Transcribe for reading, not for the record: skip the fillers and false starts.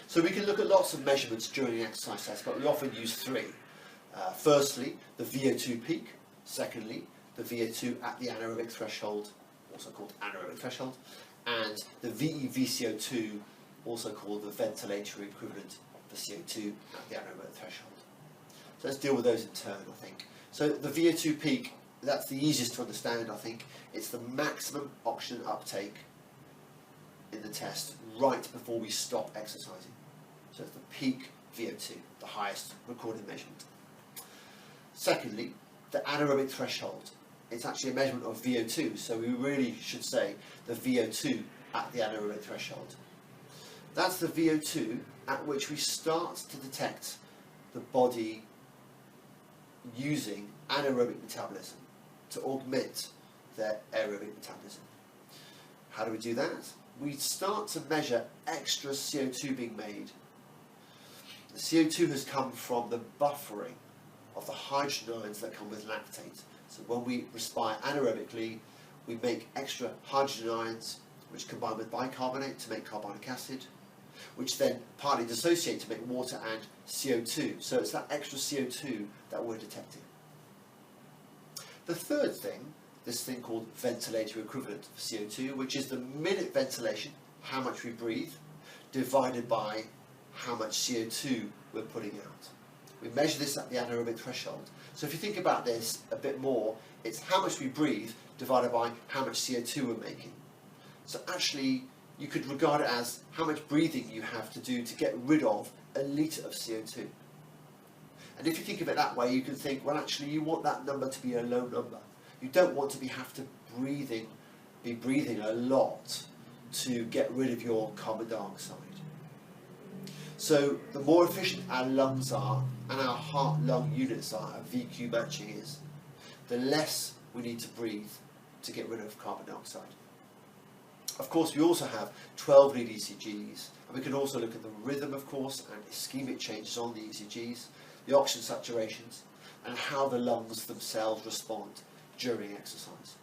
So we can look at lots of measurements during an exercise test, but we often use three. Firstly, the Vo2 peak. Secondly, the Vo2 at the anaerobic threshold, also called anaerobic threshold, and the VeVCO2, also called the ventilator equivalent of CO2 at the anaerobic threshold. So let's deal with those in turn, I think. So the Vo2 peak, that's the easiest to understand, I think. It's the maximum oxygen uptake in the test right before we stop exercising. So it's the peak VO2, the highest recorded measurement. Secondly, the anaerobic threshold. It's actually a measurement of VO2, so we really should say the VO2 at the anaerobic threshold. That's the VO2 at which we start to detect the body using anaerobic metabolism to augment their aerobic metabolism. How do we do that? We start to measure extra CO2 being made. The CO2 has come from the buffering of the hydrogen ions that come with lactate. So when we respire anaerobically, we make extra hydrogen ions which combine with bicarbonate to make carbonic acid, which then partly dissociate to make water and CO2. So it's that extra CO2 that we're detecting. The third thing, this thing called ventilator equivalent of CO2, which is the minute ventilation, how much we breathe, divided by how much CO2 we're putting out. We measure this at the anaerobic threshold. So if you think about this a bit more, it's how much we breathe divided by how much CO2 we're making. So actually, you could regard it as how much breathing you have to do to get rid of a litre of CO2. And if you think of it that way, you can think, well, actually, you want that number to be a low number. You don't want to be breathing a lot to get rid of your carbon dioxide. So the more efficient our lungs are and our heart-lung units are, our VQ matching is, the less we need to breathe to get rid of carbon dioxide. Of course, we also have 12-lead ECGs, and we can also look at the rhythm, of course, and ischemic changes on the ECGs, the oxygen saturations, and how the lungs themselves respond during exercise.